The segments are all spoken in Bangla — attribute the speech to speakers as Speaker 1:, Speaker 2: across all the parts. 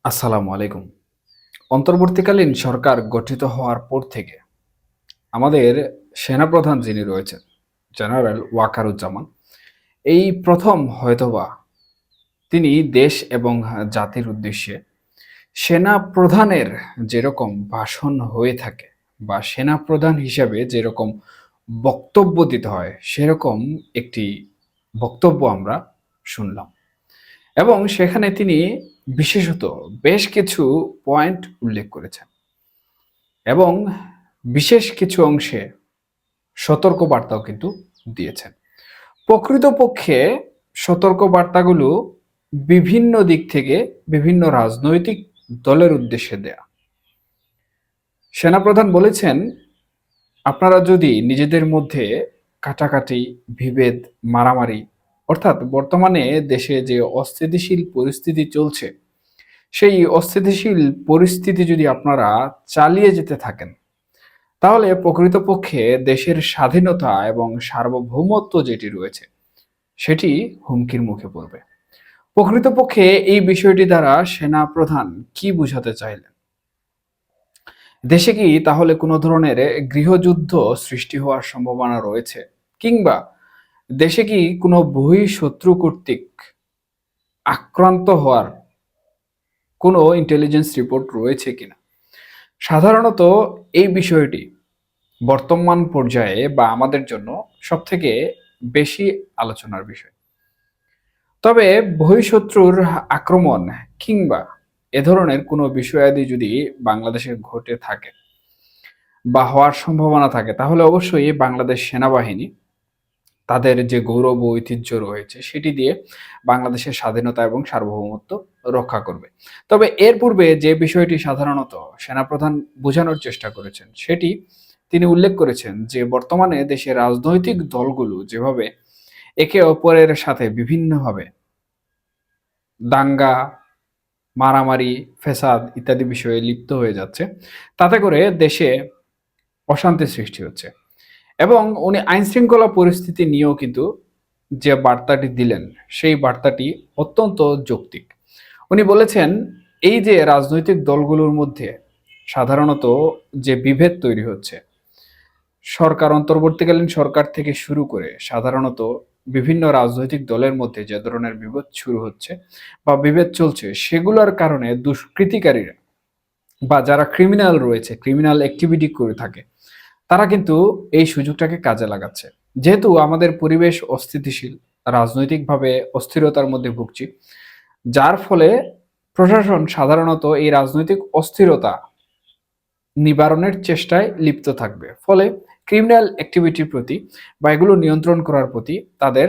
Speaker 1: আসসালামু আলাইকুম। অন্তর্বর্তীকালীন সরকার গঠিত হওয়ার পর থেকে আমাদের সেনাপ্রধান যিনি রয়েছেন, জেনারেল ওয়াকারুজ্জামান, এই প্রথম হয়তোবা তিনি দেশ এবং জাতির উদ্দেশ্যে সেনাপ্রধানের যেরকম ভাষণ হয়ে থাকে বা সেনাপ্রধান হিসেবে যেরকম বক্তব্য দিতে হয়, সেরকম একটি বক্তব্য আমরা শুনলাম। এবং সেখানে তিনি বিশেষত বেশ কিছু পয়েন্ট উল্লেখ করেছেন এবং বিশেষ কিছু অংশে সতর্ক বার্তাও কিন্তু দিয়েছেন। প্রকৃতপক্ষে সতর্ক বার্তাগুলো বিভিন্ন দিক থেকে বিভিন্ন রাজনৈতিক দলের উদ্দেশ্যে দেয়া। সেনাপ্রধান বলেছেন, আপনারা যদি নিজেদের মধ্যে কাটাকাটি, বিভেদ, মারামারি, অর্থাৎ বর্তমানে দেশে যে অস্থিতিশীল পরিস্থিতি চলছে, সেই অস্থিতিশীল পরিস্থিতি যদি আপনারা চালিয়ে যেতে থাকেন, তাহলে প্রকৃতপক্ষে দেশের স্বাধীনতা এবং সার্বভৌমত্ব যেটি রয়েছে সেটি হুমকির মুখে পড়বে। প্রকৃতপক্ষে এই বিষয়টি দ্বারা সেনা প্রধান কি বুঝাতে চাইলেন? দেশে কি তাহলে কোনো ধরনের গৃহযুদ্ধ সৃষ্টি হওয়ার সম্ভাবনা রয়েছে, কিংবা দেশে কি কোনো বহিঃশত্রু কর্তৃক আক্রান্ত হওয়ার কোনো ইন্টেলিজেন্স রিপোর্ট রয়েছে কিনা? সাধারণত এই বিষয়টি বর্তমান পর্যায়ে বা আমাদের জন্য সবথেকে বেশি আলোচনার বিষয়। তবে বহিঃশত্রুর আক্রমণ কিংবা এ ধরনের কোনো বিষয়াদি যদি বাংলাদেশে ঘটে থাকে বা হওয়ার সম্ভাবনা থাকে, তাহলে অবশ্যই বাংলাদেশ সেনাবাহিনী তাদের যে গৌরব ও ঐতিহ্য রয়েছে সেটি দিয়ে বাংলাদেশের স্বাধীনতা এবং সার্বভৌমত্ব রক্ষা করবে। তবে এর পূর্বে যে বিষয়টি সাধারণত সেনাপ্রধান বোঝানোর চেষ্টা করেছেন, সেটি তিনি উল্লেখ করেছেন যে বর্তমানে দেশের রাজনৈতিক দলগুলো যেভাবে একে অপরের সাথে বিভিন্নভাবে দাঙ্গা, মারামারি, ফ্যাসাদ ইত্যাদি বিষয়ে লিপ্ত হয়ে যাচ্ছে, তাতে করে দেশে অশান্তি সৃষ্টি হচ্ছে। এবং উনি আইনশৃঙ্খলা পরিস্থিতি নিয়েও কিন্তু যে বার্তাটি দিলেন, সেই বার্তাটি অত্যন্ত যৌক্তিক। উনি বলেছেন, এই যে রাজনৈতিক দলগুলোর মধ্যে সাধারণত যে বিভেদ তৈরি হচ্ছে, সরকার, অন্তর্বর্তীকালীন সরকার থেকে শুরু করে সাধারণত বিভিন্ন রাজনৈতিক দলের মধ্যে যে ধরনের বিভেদ শুরু হচ্ছে বা বিভেদ চলছে, সেগুলোর কারণে দুষ্কৃতিকারীরা বা যারা ক্রিমিনাল রয়েছে, ক্রিমিনাল অ্যাক্টিভিটি করে থাকে, তারা কিন্তু এই সুযোগটাকে কাজে লাগাচ্ছে। যেহেতু আমাদের পরিবেশ অস্থিতিশীল, রাজনৈতিকভাবে অস্থিরতার মধ্যে ভুগছি, যার ফলে প্রশাসন সাধারণত এই রাজনৈতিক অস্থিরতা নিবারণের চেষ্টায় লিপ্ত থাকবে। ফলে ক্রিমিনাল অ্যাক্টিভিটির প্রতি বা এগুলো নিয়ন্ত্রণ করার প্রতি তাদের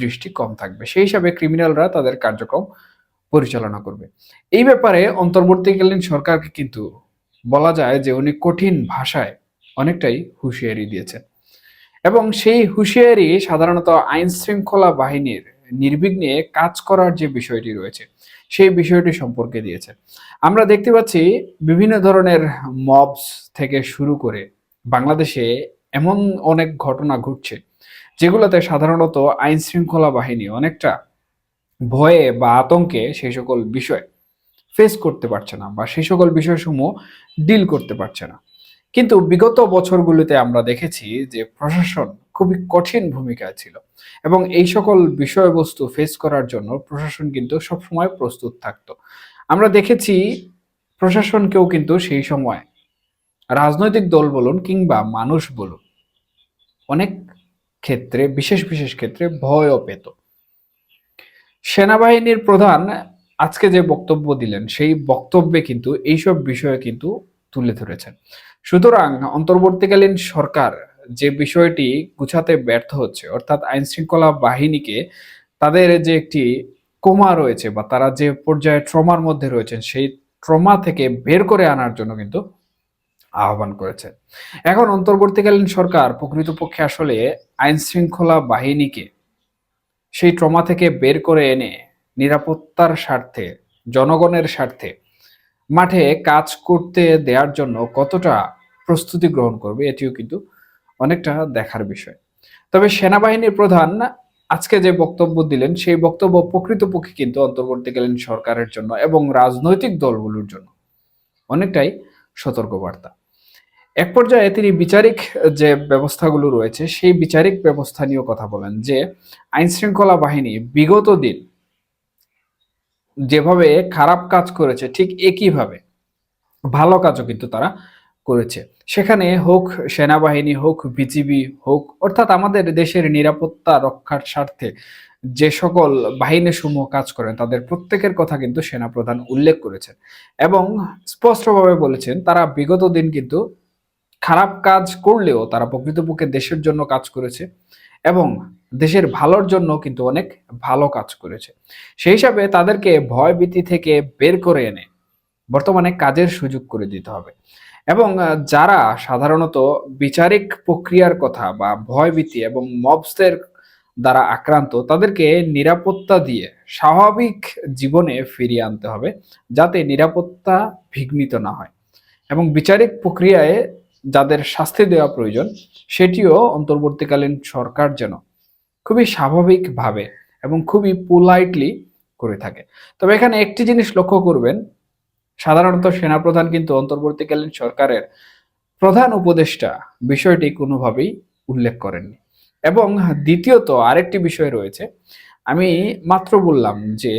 Speaker 1: দৃষ্টি কম থাকবে। সেই হিসাবে ক্রিমিনালরা তাদের কার্যক্রম পরিচালনা করবে। এই ব্যাপারে অন্তর্বর্তীকালীন সরকারকে কিন্তু বলা যায় যে উনি কঠিন ভাষায় অনেকটাই হুঁশিয়ারি দিয়েছেন এবং সেই হুঁশিয়ারি সাধারণত আইন শৃঙ্খলা বাহিনীর নির্বিঘ্নে কাজ করার যে বিষয়টি রয়েছে সেই বিষয়টি সম্পর্কে দিয়েছে। আমরা দেখতে পাচ্ছি বিভিন্ন ধরনের মবস থেকে শুরু করে বাংলাদেশে এমন অনেক ঘটনা ঘটছে যেগুলোতে সাধারণত আইন শৃঙ্খলা বাহিনী অনেকটা ভয়ে বা আতঙ্কে সেই সকল বিষয় ফেস করতে পারছে না বা সেই সকল বিষয়সমূহ ডিল করতে পারছে না। কিন্তু বিগত বছরগুলিতে আমরা দেখেছি যে প্রশাসন খুবই কঠিন ভূমিকায় ছিল এবং এই সকল বিষয়বস্তু ফেস করার জন্য প্রশাসন কিন্তু সবসময় প্রস্তুত থাকতো। আমরা দেখেছি প্রশাসনকেও কিন্তু সেই সময় রাজনৈতিক দল বলুন কিংবা মানুষ বলুন, অনেক ক্ষেত্রে বিশেষ বিশেষ ক্ষেত্রে ভয়ও পেত। সেনাবাহিনীর প্রধান আজকে যে বক্তব্য দিলেন, সেই বক্তব্যে কিন্তু এইসব বিষয়ে কিন্তু তুলে ধরেছেন। সুতরাং অন্তর্বর্তীকালীন সরকার যে বিষয়টি গুছাতে ব্যর্থ হচ্ছে, অর্থাৎ আইন শৃঙ্খলা বাহিনীকে তাদের যে একটি কোমা রয়েছে বা তারা যে পর্যায়ে ট্রমার মধ্যে রয়েছেন, সেই ট্রমা থেকে বের করে আনার জন্য কিন্তু আহ্বান করেছেন। এখন অন্তর্বর্তীকালীন সরকার প্রকৃতপক্ষে আসলে আইন শৃঙ্খলা বাহিনীকে সেই ট্রমা থেকে বের করে এনে নিরাপত্তার স্বার্থে, জনগণের স্বার্থে মাঠে কাজ করতে দেওয়ার জন্য কতটা প্রস্তুতি গ্রহণ করবে, এটিও কিন্তু অনেকটা দেখার বিষয়। তবে সেনাবাহিনীর প্রধান আজকে যে বক্তব্য দিলেন সেই বক্তব্য প্রকৃতপক্ষে কিন্তু অন্তর্বর্তীকালীন সরকারের জন্য এবং রাজনৈতিক দলগুলোর জন্য অনেকটাই সতর্কবার্তা। এক পর্যায়ে তিনি বিচারিক যে ব্যবস্থাগুলো রয়েছে সেই বিচারিক ব্যবস্থা নিয়েও কথা বলেন যে আইন শৃঙ্খলা বাহিনী বিগত দিন যেভাবে খারাপ কাজ করেছে ঠিক একইভাবে ভালো কাজও কিন্তু তারা করেছে। সেখানে হোক সেনাবাহিনী, হোক বিজিবি, হোক অর্থাৎ আমাদের দেশের নিরাপত্তা রক্ষার স্বার্থে যে সকল বাহিনী সমূহ কাজ করেন তাদের প্রত্যেকের কথা কিন্তু সেনাপ্রধান উল্লেখ করেছেন এবং স্পষ্টভাবে বলেছেন তারা বিগত দিন কিন্তু খারাপ কাজ করলেও তারা প্রকৃতপক্ষে দেশের জন্য কাজ করেছে এবং দেশের ভালোর জন্য কিন্তু অনেক ভালো কাজ করেছে। সেই হিসাবে তাদেরকে ভয় ভীতি থেকে বের করে এনে বর্তমানে কাজের সুযোগ করে দিতে হবে এবং যারা সাধারণত বিচারিক প্রক্রিয়ার কথা বা ভয়ভীতি এবং মবসদের দ্বারা আক্রান্ত তাদেরকে নিরাপত্তা দিয়ে স্বাভাবিক জীবনে ফিরিয়ে আনতে হবে যাতে নিরাপত্তা বিঘ্নিত না হয় এবং বিচারিক প্রক্রিয়ায় যাদের শাস্তি দেওয়া প্রয়োজন সেটিও অন্তর্বর্তীকালীন সরকার যেন খুবই স্বাভাবিকভাবে এবং খুবই পোলাইটলি করে থাকে। তবে এখানে একটি জিনিস লক্ষ্য করবেন, সাধারণত সেনাপ্রধান কিন্তু অন্তর্বর্তীকালীন সরকারের প্রধান উপদেষ্টা বিষয়টি কোনোভাবেই উল্লেখ করেননি এবং দ্বিতীয়ত আরেকটি বিষয় রয়েছে, আমি মাত্র বললাম যে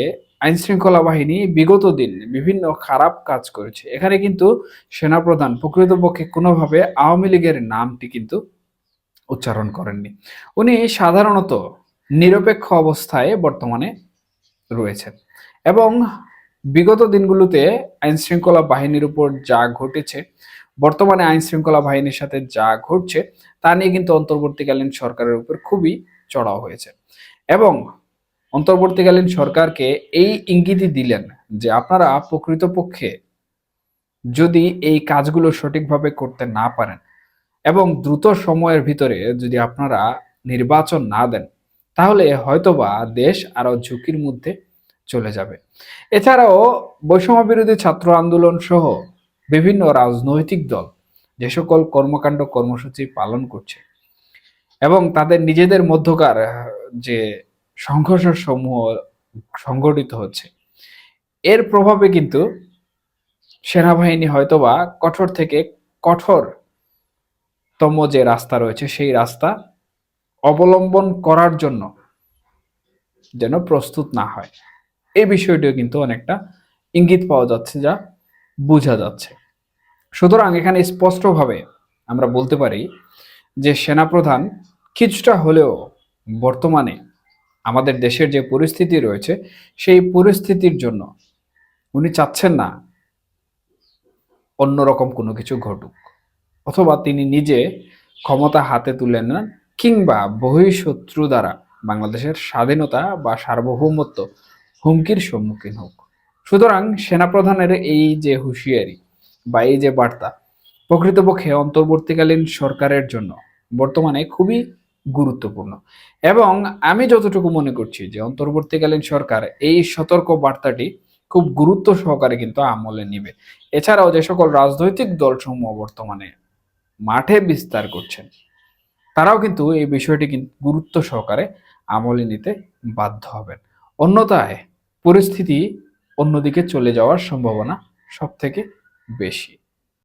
Speaker 1: আইন শৃঙ্খলা বাহিনী বিগত দিন বিভিন্ন খারাপ কাজ করেছে, এখানে কিন্তু সেনাপ্রধান প্রকৃতপক্ষে কোনোভাবে আওয়ামী লীগের নামটি কিন্তু উচ্চারণ করেননি। উনি সাধারণত নিরপেক্ষ অবস্থায় বর্তমানে রয়েছেন এবং বিগত দিনগুলোতে আইন শৃঙ্খলা বাহিনীর উপর যা ঘটেছে, বর্তমানে আইন শৃঙ্খলা বাহিনীর সাথে যা ঘটছে তা নিয়ে কিন্তু অন্তর্বর্তীকালীন সরকারের উপর খুবই চড়াও হয়েছে এবং অন্তর্বর্তীকালীন সরকারকে এই ইঙ্গিতই দিলেন যে আপনারা প্রকৃতপক্ষে যদি এই কাজগুলো সঠিকভাবে করতে না পারেন এবং দ্রুত সময়ের ভিতরে যদি আপনারা নির্বাচন না দেন তাহলে হয়তোবা দেশ আরো ঝুঁকির মধ্যে চলে যাবে। এছাড়াও বৈষম্য বিরোধী ছাত্র আন্দোলন সহ বিভিন্ন রাজনৈতিক দল যে সকল কর্মকাণ্ড কর্মসূচি পালন করছে এবং তাদের নিজেদের মধ্যকার যে সংঘর্ষ সমূহ সংঘটিত হচ্ছে এর প্রভাবে কিন্তু সেনাবাহিনী হয়তোবা কঠোর থেকে কঠোরতম যে রাস্তা রয়েছে সেই রাস্তা অবলম্বন করার জন্য যেন প্রস্তুত না হয়, এই বিষয়টিও কিন্তু অনেকটা ইঙ্গিত পাওয়া যাচ্ছে, যা বোঝা যাচ্ছে। সুতরাং এখানে স্পষ্টভাবে আমরা বলতে পারি যে সেনাপ্রধান কিছুটা হলেও বর্তমানে আমাদের দেশের যে পরিস্থিতি রয়েছে সেই পরিস্থিতির জন্য উনি চাচ্ছেন না অন্যরকম কোনো কিছু ঘটুক অথবা তিনি নিজে ক্ষমতা হাতে তুলে নেন কিংবা বহিঃশত্রু দ্বারা বাংলাদেশের স্বাধীনতা বা সার্বভৌমত্ব হুমকির সম্মুখীন হোক। সুতরাং সেনাপ্রধানের এই যে হুঁশিয়ারি বা এই যে বার্তা প্রকৃতপক্ষে অন্তর্বর্তীকালীন সরকারের জন্য বর্তমানে খুবই গুরুত্বপূর্ণ এবং আমি যতটুকু মনে করছি যে অন্তর্বর্তীকালীন সরকার এই সতর্ক বার্তাটি খুব গুরুত্ব সহকারে কিন্তু আমলে নিবে। এছাড়াও যে সকল রাজনৈতিক দলসমূহ বর্তমানে মাঠে বিস্তার করছেন তারাও কিন্তু এই বিষয়টি কিন্তু গুরুত্ব সহকারে আমলে নিতে বাধ্য হবেন, অন্যথায় পরিস্থিতি অন্যদিকে চলে যাওয়ার সম্ভাবনা সব থেকে বেশি।